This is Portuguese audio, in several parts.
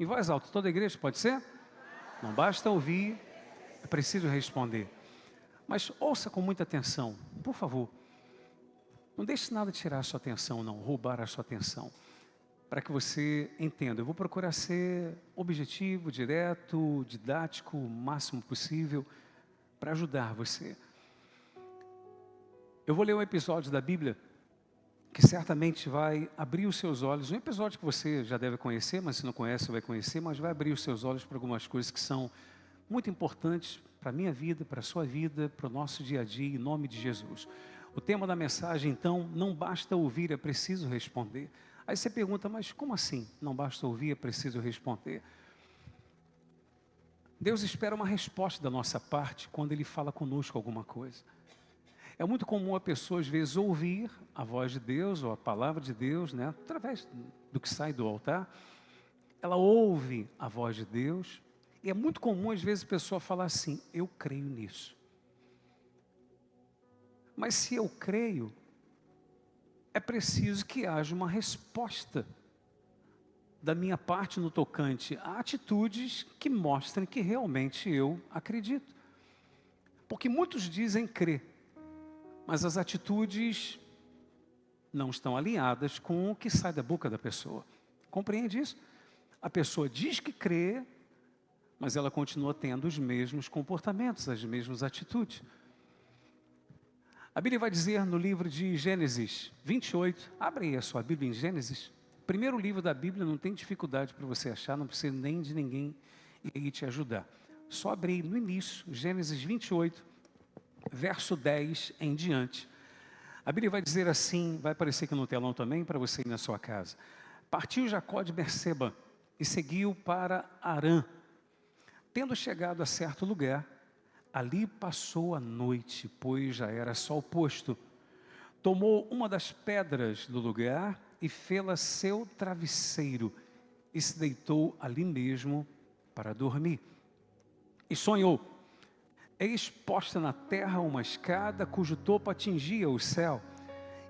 Em voz alta, toda a igreja, pode ser? Não basta ouvir, é preciso responder. Mas ouça com muita atenção, por favor. Não deixe nada tirar a sua atenção, não, roubar a sua atenção. Para que você entenda, eu vou procurar ser objetivo, direto, didático, o máximo possível, para ajudar você. Eu vou ler um episódio da Bíblia que certamente vai abrir os seus olhos, um episódio que você já deve conhecer, mas se não conhece, vai conhecer, mas vai abrir os seus olhos para algumas coisas que são muito importantes para a minha vida, para a sua vida, para o nosso dia a dia, em nome de Jesus. O tema da mensagem, então, não basta ouvir, é preciso responder. Aí você pergunta, mas como assim? Não basta ouvir, é preciso responder. Deus espera uma resposta da nossa parte quando Ele fala conosco alguma coisa. É muito comum a pessoa, às vezes, ouvir a voz de Deus, ou a palavra de Deus, né, através do que sai do altar. Ela ouve a voz de Deus, e é muito comum, às vezes, a pessoa falar assim, eu creio nisso. Mas se eu creio, é preciso que haja uma resposta da minha parte no tocante a atitudes que mostrem que realmente eu acredito. Porque muitos dizem crer, mas as atitudes não estão alinhadas com o que sai da boca da pessoa. Compreende isso? A pessoa diz que crê, mas ela continua tendo os mesmos comportamentos, as mesmas atitudes. A Bíblia vai dizer no livro de Gênesis 28, abre aí a sua Bíblia em Gênesis. Primeiro livro da Bíblia, não tem dificuldade para você achar, não precisa nem de ninguém ir te ajudar. Só abrir no início, Gênesis 28, verso 10 em diante. A Bíblia vai dizer assim, vai aparecer aqui no telão também, para você ir na sua casa. Partiu Jacó de Berseba e seguiu para Harã. Tendo chegado a certo lugar, ali passou a noite, pois já era sol posto. Tomou uma das pedras do lugar e fê-la seu travesseiro, e se deitou ali mesmo para dormir. E sonhou, eis posta na terra uma escada, cujo topo atingia o céu,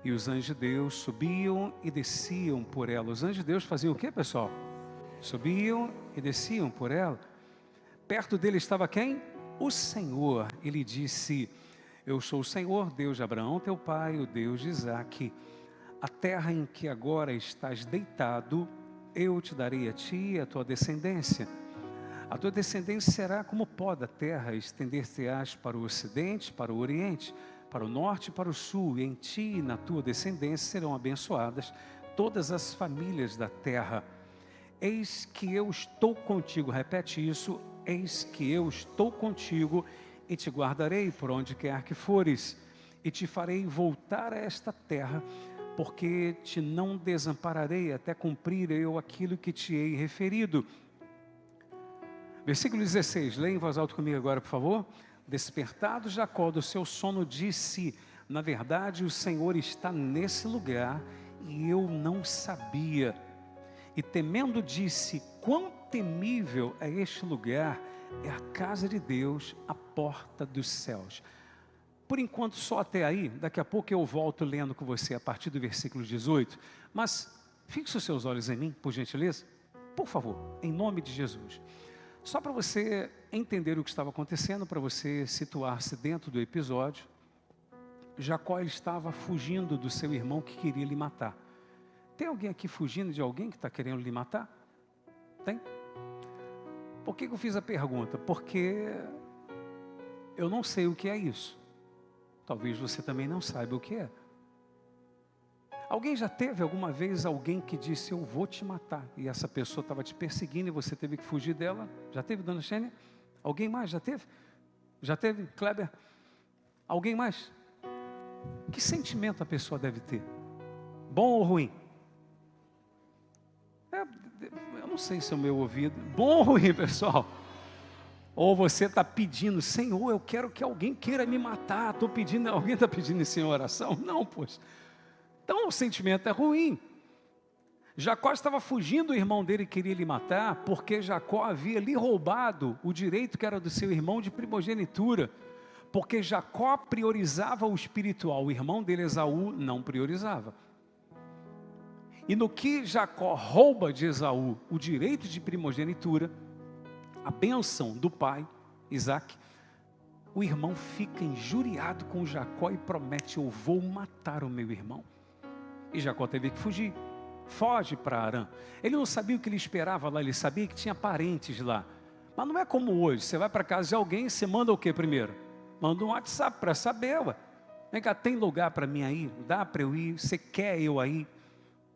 e os anjos de Deus subiam e desciam por ela. Os anjos de Deus faziam o quê, pessoal? Subiam e desciam por ela. Perto dele estava quem? O Senhor. Ele disse, eu sou o Senhor, Deus de Abraão, teu pai, o Deus de Isaque. A terra em que agora estás deitado, eu te darei a ti e a tua descendência. A tua descendência será como o pó da terra, estender-te-ás para o ocidente, para o oriente, para o norte e para o sul, e em ti e na tua descendência serão abençoadas todas as famílias da terra. Eis que eu estou contigo, repete isso, eis que eu estou contigo e te guardarei por onde quer que fores, e te farei voltar a esta terra, porque te não desampararei até cumprir eu aquilo que te hei referido. Versículo 16, leia em voz alta comigo agora, por favor. Despertado Jacó do seu sono, disse, na verdade o Senhor está nesse lugar, e eu não sabia. E temendo disse, quão temível é este lugar, é a casa de Deus, a porta dos céus. Por enquanto só até aí, daqui a pouco eu volto lendo com você a partir do versículo 18, mas fixe os seus olhos em mim, por gentileza, por favor, em nome de Jesus. Só para você entender o que estava acontecendo, para você situar-se dentro do episódio, Jacó estava fugindo do seu irmão que queria lhe matar. Tem alguém aqui fugindo de alguém que está querendo lhe matar? Tem? Por que eu fiz a pergunta? Porque eu não sei o que é isso. Talvez você também não saiba o que é. Alguém já teve alguma vez alguém que disse, eu vou te matar, e essa pessoa estava te perseguindo e você teve que fugir dela? Já teve, dona Xênia? Alguém mais já teve? Já teve, Kleber? Alguém mais? Que sentimento a pessoa deve ter? Bom ou ruim? Eu não sei se é o meu ouvido. Bom ou ruim, pessoal? Ou você está pedindo, Senhor, eu quero que alguém queira me matar. Estou pedindo, alguém está pedindo isso em oração? Não, pois. Então o sentimento é ruim. Jacó estava fugindo do irmão dele que queria lhe matar, porque Jacó havia lhe roubado o direito que era do seu irmão de primogenitura. Porque Jacó priorizava o espiritual, o irmão dele, Esaú, não priorizava. E no que Jacó rouba de Esaú o direito de primogenitura, a bênção do pai, Isaac, o irmão fica injuriado com Jacó e promete: eu vou matar o meu irmão. E Jacó teve que fugir. Foge para Harã. Ele não sabia o que ele esperava lá, ele sabia que tinha parentes lá. Mas não é como hoje, você vai para casa de alguém e você manda o que primeiro? Manda um WhatsApp para saber, ué. Vem cá, tem lugar para mim aí? Dá para eu ir? Você quer eu aí?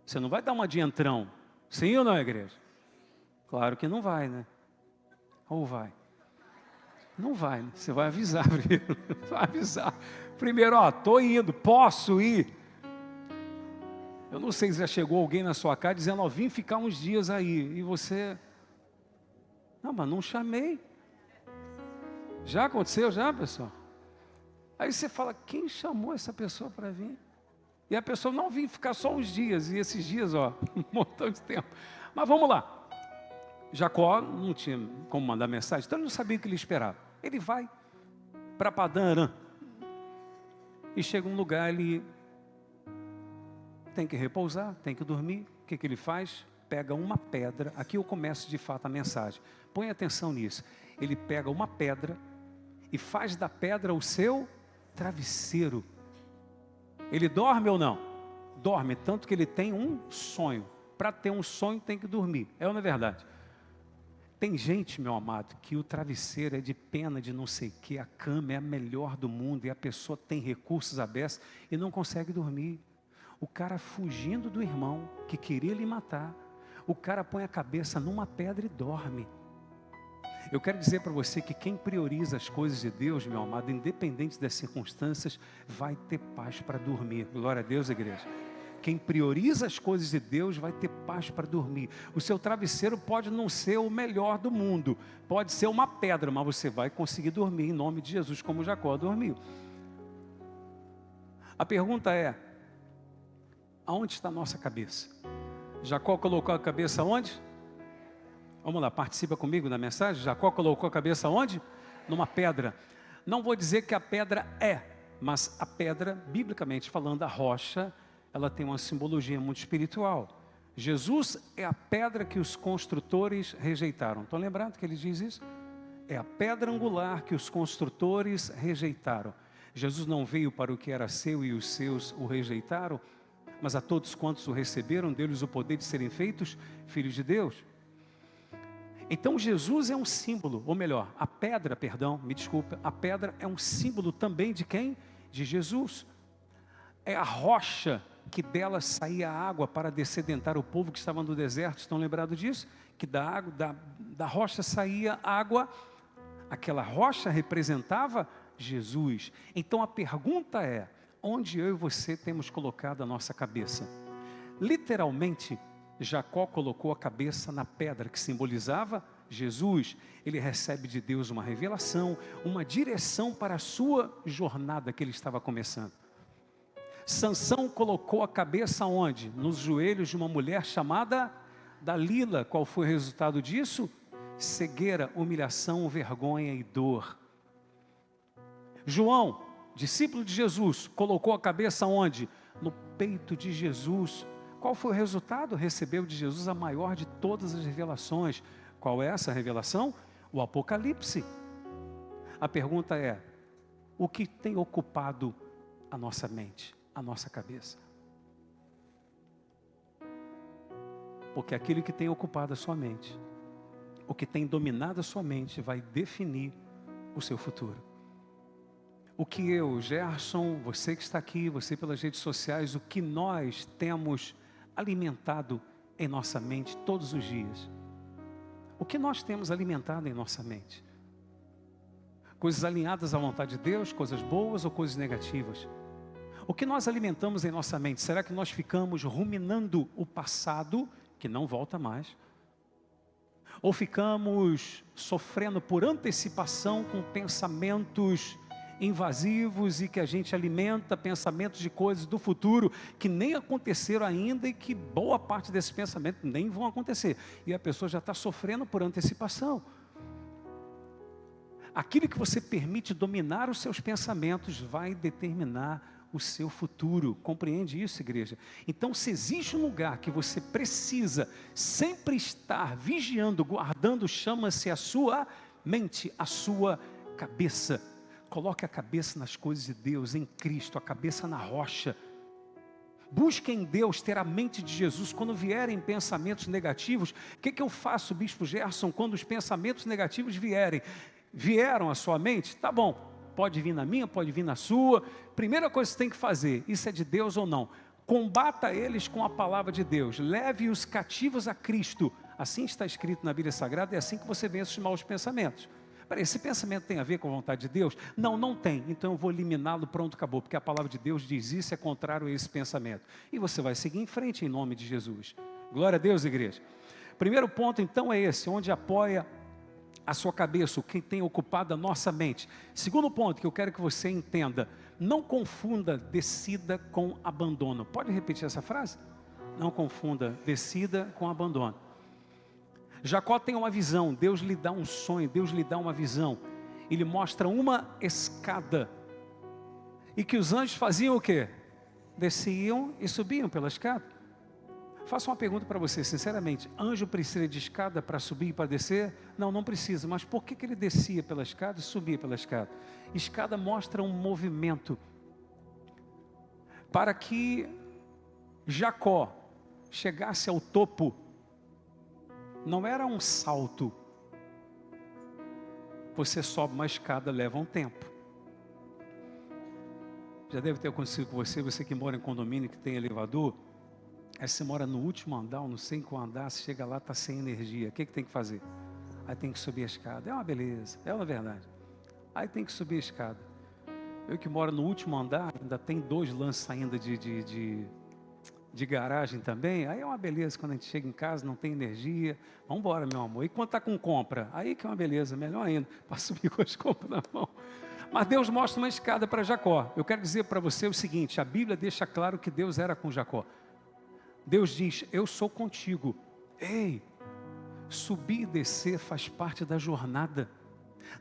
Você não vai dar uma de entrão. Sim ou não, igreja? Claro que não vai, né? Ou vai? Não vai, né? Você vai avisar primeiro. Vai avisar. Primeiro, estou indo, posso ir? Eu não sei se já chegou alguém na sua casa dizendo: vim ficar uns dias aí. E você... Não, mas não chamei. Já aconteceu, já, pessoal? Aí você fala: quem chamou essa pessoa para vir? E a pessoa: não, vim ficar só uns dias. E esses dias, um montão de tempo. Mas vamos lá. Jacó não tinha como mandar mensagem, então ele não sabia o que ele esperava. Ele vai para Padã Arã. E chega um lugar, ele tem que repousar, tem que dormir. O que ele faz? Pega uma pedra. Aqui eu começo de fato a mensagem. Põe atenção nisso. Ele pega uma pedra e faz da pedra o seu travesseiro. Ele dorme ou não? Dorme, tanto que ele tem um sonho. Para ter um sonho tem que dormir. É ou não é verdade? Tem gente, meu amado, que o travesseiro é de pena de não sei o que, a cama é a melhor do mundo e a pessoa tem recursos abertos e não consegue dormir. O cara fugindo do irmão que queria lhe matar, o cara põe a cabeça numa pedra e dorme. Eu quero dizer para você que quem prioriza as coisas de Deus, meu amado, independente das circunstâncias, vai ter paz para dormir. Glória a Deus, igreja. Quem prioriza as coisas de Deus vai ter paz para dormir. O seu travesseiro pode não ser o melhor do mundo, pode ser uma pedra, mas você vai conseguir dormir em nome de Jesus, como Jacó dormiu. A pergunta é: aonde está a nossa cabeça? Jacó colocou a cabeça onde? Vamos lá, participa comigo na mensagem. Jacó colocou a cabeça onde? Numa pedra. Não vou dizer que a pedra mas a pedra, biblicamente falando, a rocha, ela tem uma simbologia muito espiritual. Jesus é a pedra que os construtores rejeitaram. Estão lembrando que ele diz isso? É a pedra angular que os construtores rejeitaram. Jesus não veio para o que era seu e os seus o rejeitaram, mas a todos quantos o receberam, deu-lhes o poder de serem feitos filhos de Deus. Então Jesus é um símbolo, ou melhor, a pedra é um símbolo também de quem? De Jesus. É a rocha que dela saía água para descedentar o povo que estava no deserto. Estão lembrados disso? Que da rocha saía água. Aquela rocha representava Jesus. Então a pergunta é: onde eu e você temos colocado a nossa cabeça? Literalmente, Jacó colocou a cabeça na pedra que simbolizava Jesus. Ele recebe de Deus uma revelação, uma direção para a sua jornada que ele estava começando. Sansão colocou a cabeça onde? Nos joelhos de uma mulher chamada Dalila. Qual foi o resultado disso? Cegueira, humilhação, vergonha e dor. João, discípulo de Jesus, colocou a cabeça onde? No peito de Jesus. Qual foi o resultado? Recebeu de Jesus a maior de todas as revelações. Qual é essa revelação? O Apocalipse. A pergunta é: o que tem ocupado a nossa mente, a nossa cabeça? Porque aquilo que tem ocupado a sua mente, o que tem dominado a sua mente, vai definir o seu futuro. O que eu, Gerson, você que está aqui, você pelas redes sociais, o que nós temos alimentado em nossa mente todos os dias? O que nós temos alimentado em nossa mente? Coisas alinhadas à vontade de Deus, coisas boas ou coisas negativas? O que nós alimentamos em nossa mente? Será que nós ficamos ruminando o passado, que não volta mais? Ou ficamos sofrendo por antecipação com pensamentos invasivos e que a gente alimenta pensamentos de coisas do futuro que nem aconteceram ainda e que boa parte desses pensamentos nem vão acontecer. E a pessoa já está sofrendo por antecipação. Aquilo que você permite dominar os seus pensamentos vai determinar o seu futuro. Compreende isso, igreja? Então, se existe um lugar que você precisa sempre estar vigiando, guardando, chama-se a sua mente, a sua cabeça. Coloque a cabeça nas coisas de Deus, em Cristo, a cabeça na rocha. Busque em Deus ter a mente de Jesus. Quando vierem pensamentos negativos, o que eu faço, Bispo Gerson, quando os pensamentos negativos vierem? Vieram à sua mente? Tá bom, pode vir na minha, pode vir na sua. Primeira coisa que você tem que fazer, isso é de Deus ou não? Combata eles com a palavra de Deus. Leve os cativos a Cristo. Assim está escrito na Bíblia Sagrada, é assim que você vence os maus pensamentos. Peraí, esse pensamento tem a ver com a vontade de Deus? Não, não tem. Então eu vou eliminá-lo, pronto, acabou. Porque a palavra de Deus diz isso, é contrário a esse pensamento. E você vai seguir em frente em nome de Jesus. Glória a Deus, igreja. Primeiro ponto, então, é esse, onde apoia a sua cabeça, o que tem ocupado a nossa mente. Segundo ponto que eu quero que você entenda, não confunda descida com abandono. Pode repetir essa frase? Não confunda descida com abandono. Jacó tem uma visão, Deus lhe dá um sonho, Deus lhe dá uma visão. Ele mostra uma escada. E que os anjos faziam o quê? Desciam e subiam pela escada. Faço uma pergunta para você, sinceramente. Anjo precisa de escada para subir e para descer? Não, não precisa. Mas por que ele descia pela escada e subia pela escada? Escada mostra um movimento. Para que Jacó chegasse ao topo, não era um salto. Você sobe uma escada, leva um tempo. Já deve ter acontecido com você, você que mora em condomínio, que tem elevador. Aí você mora no último andar, ou não sei em qual andar, você chega lá, está sem energia. O que tem que fazer? Aí tem que subir a escada. É uma beleza, é uma verdade. Aí tem que subir a escada. Eu que moro no último andar, ainda tem 2 lances ainda de garagem também, aí é uma beleza quando a gente chega em casa, não tem energia, vamos embora, meu amor. E quando está com compra, aí que é uma beleza, melhor ainda, para subir com as compras na mão. Mas Deus mostra uma escada para Jacó. Eu quero dizer para você o seguinte, a Bíblia deixa claro que Deus era com Jacó. Deus diz, eu sou contigo. Ei, subir e descer faz parte da jornada.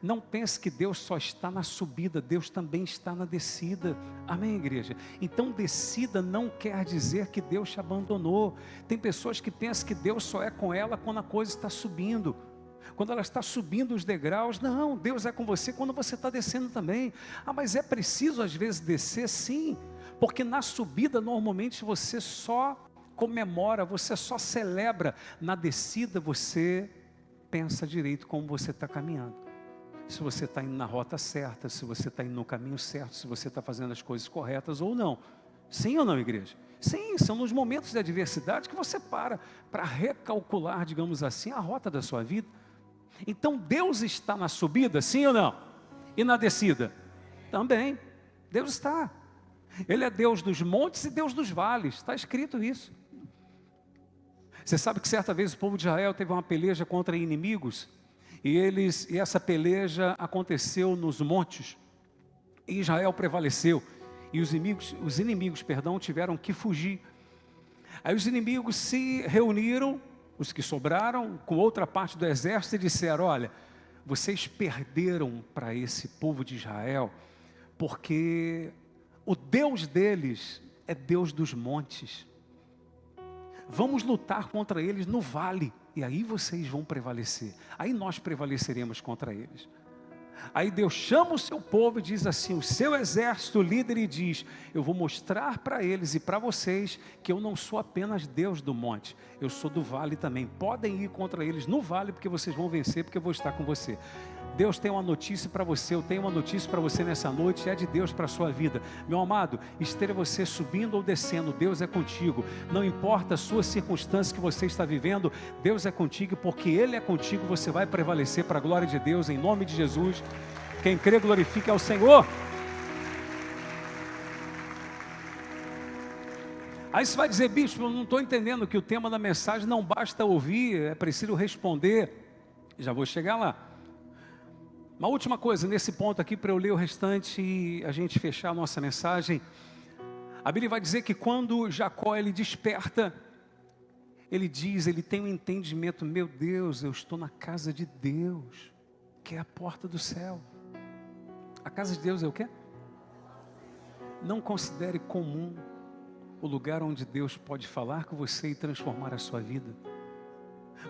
Não pense que Deus só está na subida, Deus também está na descida. Amém, igreja? Então descida não quer dizer que Deus te abandonou. Tem pessoas que pensam que Deus só é com ela quando a coisa está subindo. Quando ela está subindo os degraus, não, Deus é com você quando você está descendo também. Ah, mas é preciso às vezes descer? Sim, porque na subida normalmente você só comemora, você só celebra. Na descida você pensa direito como você está caminhando. Se você está indo na rota certa, se você está indo no caminho certo, se você está fazendo as coisas corretas ou não. Sim ou não, igreja? Sim, são nos momentos de adversidade que você para recalcular, digamos assim, a rota da sua vida. Então Deus está na subida, sim ou não? E na descida? Também. Deus está. Ele é Deus dos montes e Deus dos vales, está escrito isso. Você sabe que certa vez o povo de Israel teve uma peleja contra inimigos, e essa peleja aconteceu nos montes, e Israel prevaleceu, e os inimigos, tiveram que fugir. Aí os inimigos se reuniram, os que sobraram, com outra parte do exército, e disseram, olha, vocês perderam para esse povo de Israel, porque o Deus deles é Deus dos montes. Vamos lutar contra eles no vale, e aí vocês vão prevalecer. Aí nós prevaleceremos contra eles. Aí Deus chama o seu povo e diz assim, o seu exército, o líder, e diz, eu vou mostrar para eles e para vocês que eu não sou apenas Deus do monte, eu sou do vale também. Podem ir contra eles no vale, porque vocês vão vencer, porque eu vou estar com você. Deus tem uma notícia para você, eu tenho uma notícia para você nessa noite, é de Deus para a sua vida. Meu amado, esteja você subindo ou descendo, Deus é contigo. Não importa a sua circunstância que você está vivendo, Deus é contigo, porque Ele é contigo, você vai prevalecer para a glória de Deus, em nome de Jesus. Quem crê, glorifica ao Senhor. Aí você vai dizer, bispo, eu não estou entendendo que o tema da mensagem não basta ouvir, é preciso responder. Já vou chegar lá. Uma última coisa, nesse ponto aqui, para eu ler o restante e a gente fechar a nossa mensagem. A Bíblia vai dizer que quando Jacó ele desperta, ele diz, ele tem um entendimento, meu Deus, eu estou na casa de Deus, que é a porta do céu. A casa de Deus é o quê? Não considere comum o lugar onde Deus pode falar com você e transformar a sua vida.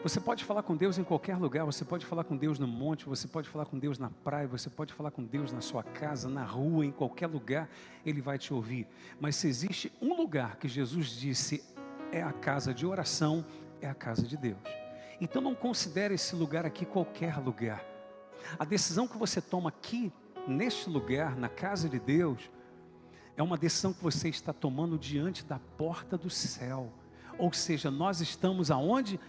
Você pode falar com Deus em qualquer lugar, você pode falar com Deus no monte, você pode falar com Deus na praia, você pode falar com Deus na sua casa, na rua, em qualquer lugar, Ele vai te ouvir. Mas se existe um lugar que Jesus disse é a casa de oração, é a casa de Deus. Então não considere esse lugar aqui qualquer lugar. A decisão que você toma aqui, neste lugar, na casa de Deus, é uma decisão que você está tomando diante da porta do céu. Ou seja, nós estamos aonde?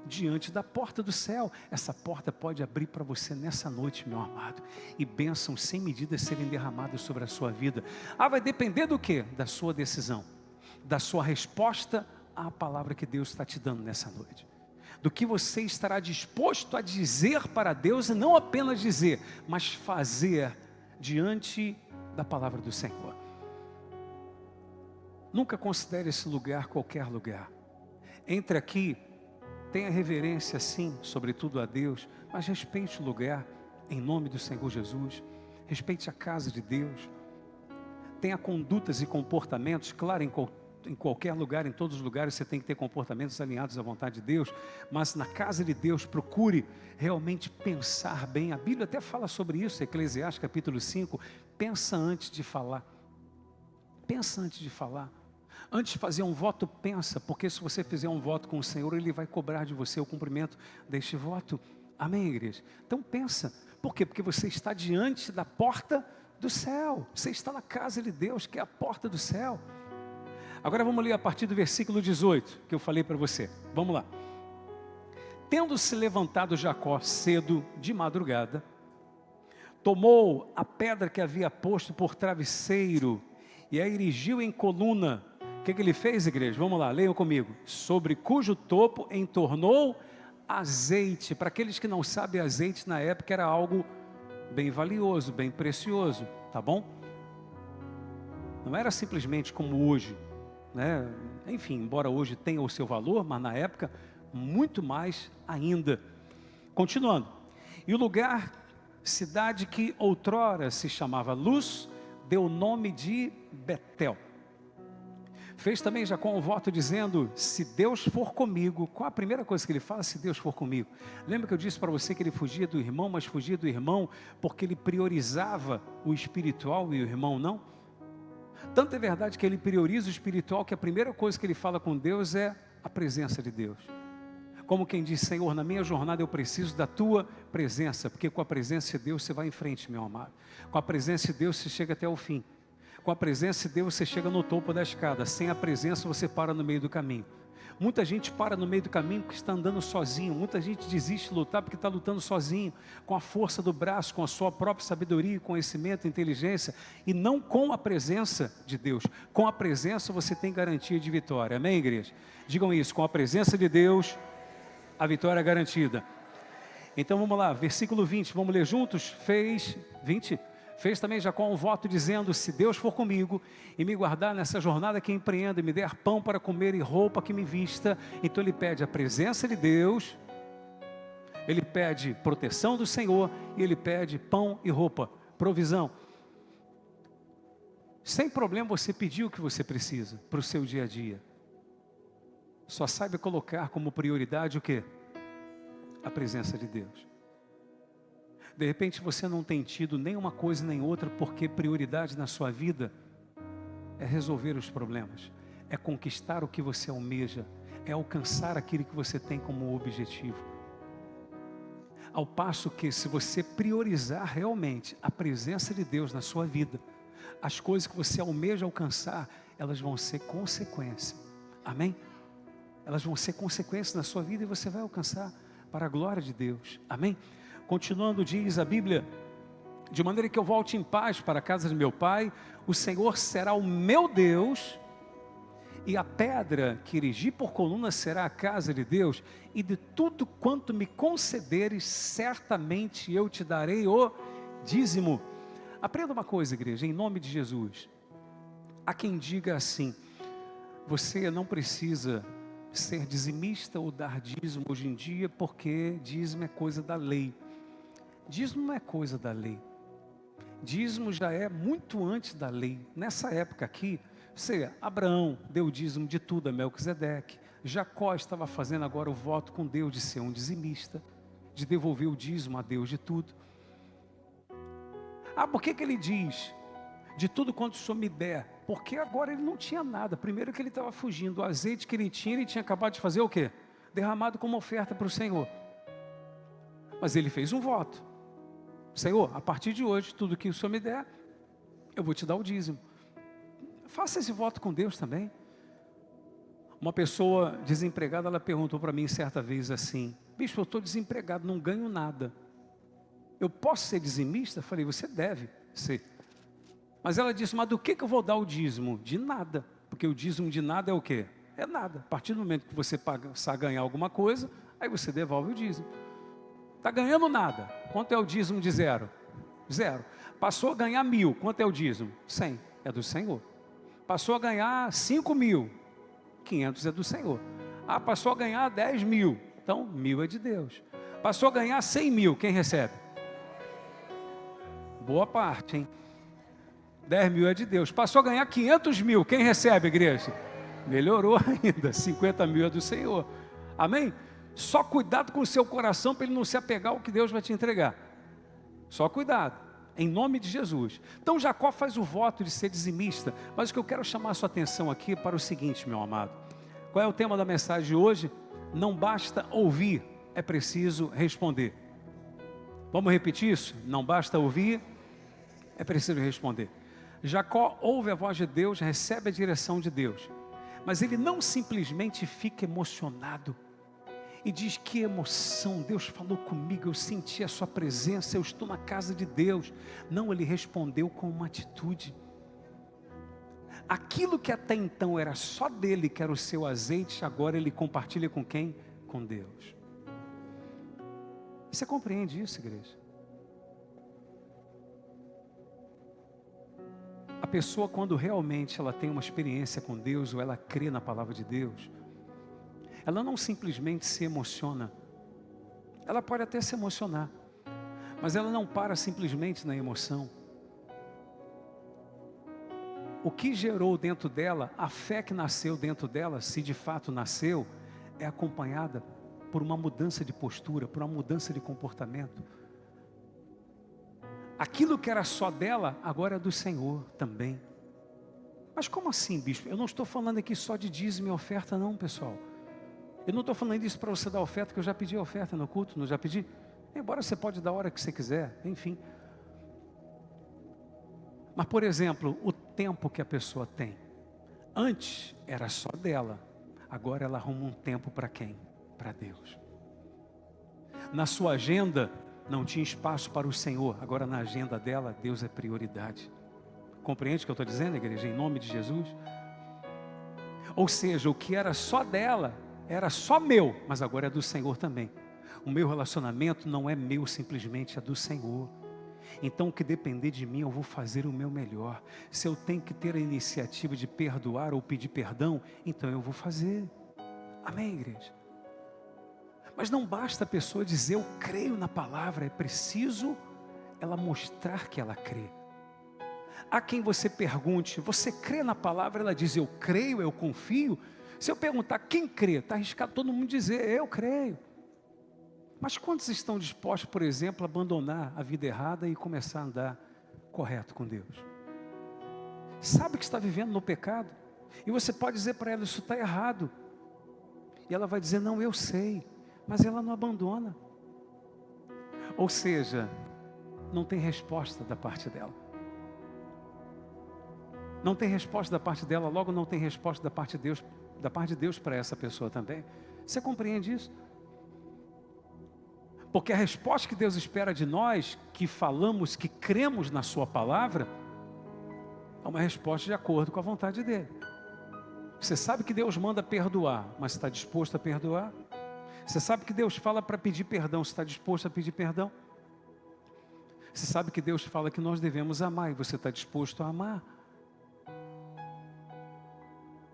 Diante da porta do céu. Essa porta pode abrir para você nessa noite, meu amado, e bênçãos sem medida serem derramadas sobre a sua vida. Vai depender do quê? Da sua decisão, da sua resposta à palavra que Deus está te dando nessa noite, do que você estará disposto a dizer para Deus, e não apenas dizer, mas fazer diante da palavra do Senhor. Nunca considere esse lugar qualquer lugar. Entre aqui, tenha reverência sim, sobretudo a Deus, mas respeite o lugar, em nome do Senhor Jesus. Respeite a casa de Deus. Tenha condutas e comportamentos, claro, em qualquer lugar, em todos os lugares você tem que ter comportamentos alinhados à vontade de Deus, mas na casa de Deus procure realmente pensar bem. A Bíblia até fala sobre isso, Eclesiastes capítulo 5, pensa antes de falar. Pensa antes de falar. Antes de fazer um voto, pensa, porque se você fizer um voto com o Senhor, Ele vai cobrar de você o cumprimento deste voto. Amém, igreja? Então pensa. Por quê? Porque você está diante da porta do céu. Você está na casa de Deus, que é a porta do céu. Agora vamos ler a partir do versículo 18, que eu falei para você. Vamos lá. Tendo se levantado Jacó cedo de madrugada, tomou a pedra que havia posto por travesseiro e a erigiu em coluna. O que ele fez, igreja? Vamos lá, leiam comigo. Sobre cujo topo entornou azeite. Para aqueles que não sabem, azeite na época era algo bem valioso, bem precioso, tá bom? Não era simplesmente como hoje, né? Enfim, embora hoje tenha o seu valor, mas na época muito mais ainda. Continuando. E o lugar, cidade que outrora se chamava Luz, deu o nome de Betel. Fez também Jacó um voto dizendo, se Deus for comigo. Qual a primeira coisa que ele fala? Se Deus for comigo. Lembra que eu disse para você que ele fugia do irmão, mas fugia do irmão porque ele priorizava o espiritual e o irmão não? Tanto é verdade que ele prioriza o espiritual, que a primeira coisa que ele fala com Deus é a presença de Deus. Como quem diz, Senhor, na minha jornada eu preciso da tua presença, porque com a presença de Deus você vai em frente, meu amado. Com a presença de Deus você chega até o fim. Com a presença de Deus você chega no topo da escada. Sem a presença você para no meio do caminho. Muita gente para no meio do caminho porque está andando sozinho. Muita gente desiste de lutar porque está lutando sozinho, com a força do braço, com a sua própria sabedoria, conhecimento, inteligência, e não com a presença de Deus. Com a presença você tem garantia de vitória. Amém, igreja? Digam isso, com a presença de Deus, a vitória é garantida. Então vamos lá, versículo 20, vamos ler juntos? Fez também Jacó um voto dizendo, se Deus for comigo e me guardar nessa jornada que empreendo, e me der pão para comer e roupa que me vista. Então ele pede a presença de Deus, ele pede proteção do Senhor e ele pede pão e roupa, provisão. Sem problema você pedir o que você precisa para o seu dia a dia. Só saiba colocar como prioridade o quê? A presença de Deus. De repente você não tem tido nem uma coisa nem outra, porque prioridade na sua vida é resolver os problemas, é conquistar o que você almeja, é alcançar aquilo que você tem como objetivo. Ao passo que se você priorizar realmente a presença de Deus na sua vida, as coisas que você almeja alcançar, elas vão ser consequência. Amém? Elas vão ser consequências na sua vida e você vai alcançar para a glória de Deus. Amém? Continuando, diz a Bíblia, de maneira que eu volte em paz para a casa de meu pai, o Senhor será o meu Deus, e a pedra que erigi por coluna será a casa de Deus, e de tudo quanto me concederes, certamente eu te darei o dízimo. Aprenda uma coisa, igreja, em nome de Jesus. Há quem diga assim, você não precisa ser dizimista ou dar dízimo hoje em dia, porque dízimo é coisa da lei. Dízimo não é coisa da lei. Dízimo já é muito antes da lei. Nessa época aqui, Abraão deu o dízimo de tudo a Melquisedeque. Jacó estava fazendo agora o voto com Deus de ser um dizimista, de devolver o dízimo a Deus de tudo. Por que ele diz, de tudo quanto o Senhor me der? Porque agora ele não tinha nada. Primeiro que ele estava fugindo, o azeite que ele tinha acabado de fazer o quê? Derramado como oferta para o Senhor. Mas ele fez um voto. Senhor, a partir de hoje, tudo que o Senhor me der, eu vou te dar o dízimo. Faça esse voto com Deus também. Uma pessoa desempregada, ela perguntou para mim certa vez assim: bispo, eu estou desempregado, não ganho nada. Eu posso ser dizimista? Eu falei, você deve ser. Mas ela disse, mas do que eu vou dar o dízimo? De nada. Porque o dízimo de nada é o quê? É nada. A partir do momento que você passar a ganhar alguma coisa, aí você devolve o dízimo. Está ganhando nada. Quanto é o dízimo de zero? Zero. Passou a ganhar 1.000. Quanto é o dízimo? 100. É do Senhor. Passou a ganhar 5.000. 500 é do Senhor. Passou a ganhar 10.000. Então, 1.000 é de Deus. Passou a ganhar 100.000. Quem recebe? Boa parte, hein? 10.000 é de Deus. Passou a ganhar 500.000. Quem recebe, igreja? Melhorou ainda. 50.000 é do Senhor. Amém? Só cuidado com o seu coração para ele não se apegar ao que Deus vai te entregar. Só cuidado. Em nome de Jesus. Então Jacó faz o voto de ser dizimista. Mas o que eu quero chamar a sua atenção aqui é para o seguinte, meu amado. Qual é o tema da mensagem de hoje? Não basta ouvir, é preciso responder. Vamos repetir isso? Não basta ouvir, é preciso responder. Jacó ouve a voz de Deus, recebe a direção de Deus. Mas ele não simplesmente fica emocionado e diz, que emoção, Deus falou comigo, eu senti a sua presença, eu estou na casa de Deus. Não, ele respondeu com uma atitude. Aquilo que até então era só dele, que era o seu azeite, agora ele compartilha com quem? Com Deus. Você compreende isso, igreja? A pessoa, quando realmente ela tem uma experiência com Deus, ou ela crê na palavra de Deus, ela não simplesmente se emociona. Ela pode até se emocionar, mas ela não para simplesmente na emoção. O que gerou dentro dela, a fé que nasceu dentro dela, se de fato nasceu, é acompanhada por uma mudança de postura, por uma mudança de comportamento. Aquilo que era só dela, agora é do Senhor também. Mas como assim, bispo? Eu não estou falando aqui só de dízimo e oferta não, pessoal. Eu não estou falando isso para você dar oferta, que eu já pedi oferta no culto, não já pedi? Embora você pode dar a hora que você quiser, enfim. Mas, por exemplo, o tempo que a pessoa tem. Antes era só dela, agora ela arruma um tempo para quem? Para Deus. Na sua agenda não tinha espaço para o Senhor, agora na agenda dela, Deus é prioridade. Compreende o que eu estou dizendo, igreja? Em nome de Jesus. Ou seja, o que era só dela, era só meu, mas agora é do Senhor também. O meu relacionamento não é meu, simplesmente é do Senhor. Então, o que depender de mim, eu vou fazer o meu melhor. Se eu tenho que ter a iniciativa de perdoar ou pedir perdão, então eu vou fazer. Amém, igreja? Mas não basta a pessoa dizer, eu creio na palavra, é preciso ela mostrar que ela crê. Há quem você pergunte, você crê na palavra? Ela diz, eu creio, eu confio. Se eu perguntar, quem crê? Está arriscado todo mundo dizer, eu creio. Mas quantos estão dispostos, por exemplo, a abandonar a vida errada e começar a andar correto com Deus? Sabe que está vivendo no pecado? E você pode dizer para ela, isso está errado. E ela vai dizer, não, eu sei. Mas ela não abandona. Ou seja, não tem resposta da parte dela. Não tem resposta da parte dela, logo não tem resposta da parte de Deus para essa pessoa também. Você compreende isso? Porque a resposta que Deus espera de nós, que falamos, que cremos na sua palavra, é uma resposta de acordo com a vontade dele. Você sabe que Deus manda perdoar, mas está disposto a perdoar? Você sabe que Deus fala para pedir perdão, você está disposto a pedir perdão? Você sabe que Deus fala que nós devemos amar, e você está disposto a amar?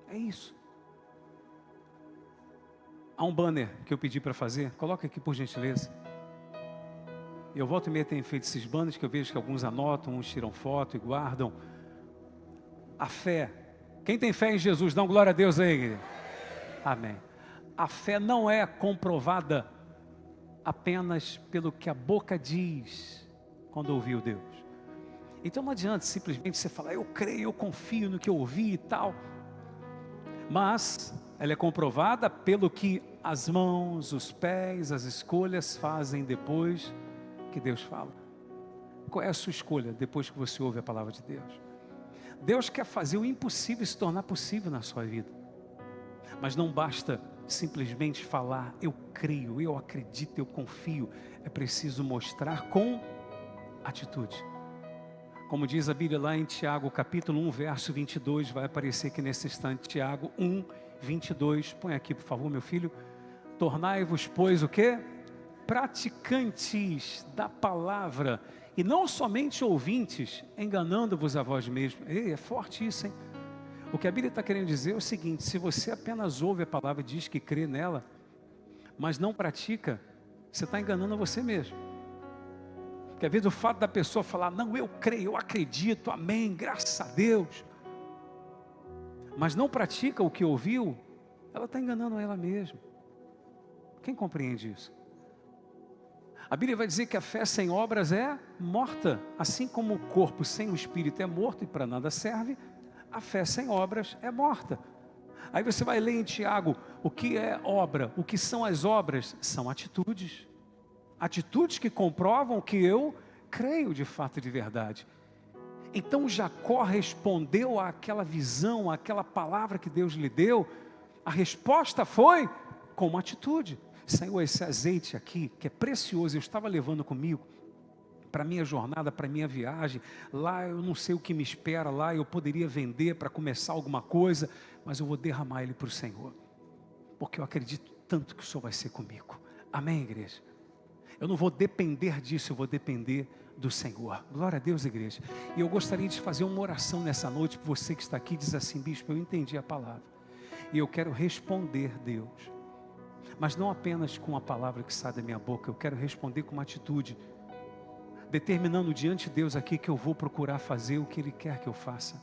É isso. Há um banner que eu pedi para fazer, coloca aqui por gentileza. Eu volto e meia tenho feito esses banners que eu vejo que alguns anotam, uns tiram foto e guardam. A fé. Quem tem fé em Jesus, dá glória a Deus aí, igreja. Amém. A fé não é comprovada apenas pelo que a boca diz quando ouviu Deus. Então não adianta simplesmente você falar, eu creio, eu confio no que eu ouvi e tal. Mas ela é comprovada pelo que as mãos, os pés, as escolhas fazem depois que Deus fala. Qual é a sua escolha depois que você ouve a palavra de Deus? Deus quer fazer o impossível se tornar possível na sua vida. Mas não basta simplesmente falar, eu creio, eu acredito, eu confio. É preciso mostrar com atitude. Como diz a Bíblia lá em Tiago, capítulo 1, verso 22, vai aparecer aqui nesse instante, Tiago 1, 22. Põe aqui, por favor, meu filho. Tornai-vos, pois, o quê? Praticantes da palavra, e não somente ouvintes, enganando-vos a vós mesmos. Ei, é forte isso, hein? O que a Bíblia está querendo dizer é o seguinte: se você apenas ouve a palavra e diz que crê nela, mas não pratica, você está enganando a você mesmo. Porque às vezes o fato da pessoa falar, não, eu creio, eu acredito, amém, graças a Deus, mas não pratica o que ouviu, ela está enganando ela mesma. Quem compreende isso? A Bíblia vai dizer que a fé sem obras é morta, assim como o corpo sem o espírito é morto e para nada serve, a fé sem obras é morta. Aí você vai ler em Tiago, o que é obra? O que são as obras? São atitudes. Atitudes que comprovam que eu creio de fato e de verdade. Então Jacó respondeu àquela visão, àquela palavra que Deus lhe deu. A resposta foi com uma atitude. Senhor, esse azeite aqui, que é precioso, eu estava levando comigo para a minha jornada, para a minha viagem. Lá eu não sei o que me espera, lá eu poderia vender para começar alguma coisa, mas eu vou derramar ele para o Senhor, porque eu acredito tanto que o Senhor vai ser comigo. Amém, igreja? Eu não vou depender disso, eu vou depender do Senhor. Glória a Deus, igreja. E eu gostaria de fazer uma oração nessa noite, para você que está aqui, diz assim, bispo, eu entendi a palavra, e eu quero responder, Deus, mas não apenas com a palavra que sai da minha boca, eu quero responder com uma atitude, determinando diante de Deus aqui que eu vou procurar fazer o que Ele quer que eu faça,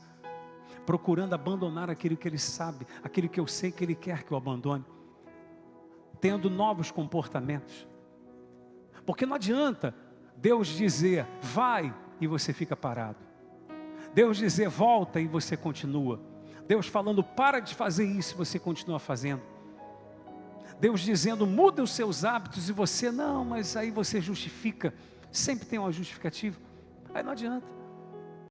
procurando abandonar aquilo que Ele sabe, aquilo que eu sei que Ele quer que eu abandone, tendo novos comportamentos. Porque não adianta Deus dizer, vai, e você fica parado. Deus dizer, volta, e você continua. Deus falando, para de fazer isso, e você continua fazendo. Deus dizendo, muda os seus hábitos, e você, não, mas aí você justifica. Sempre tem uma justificativa. Aí não adianta.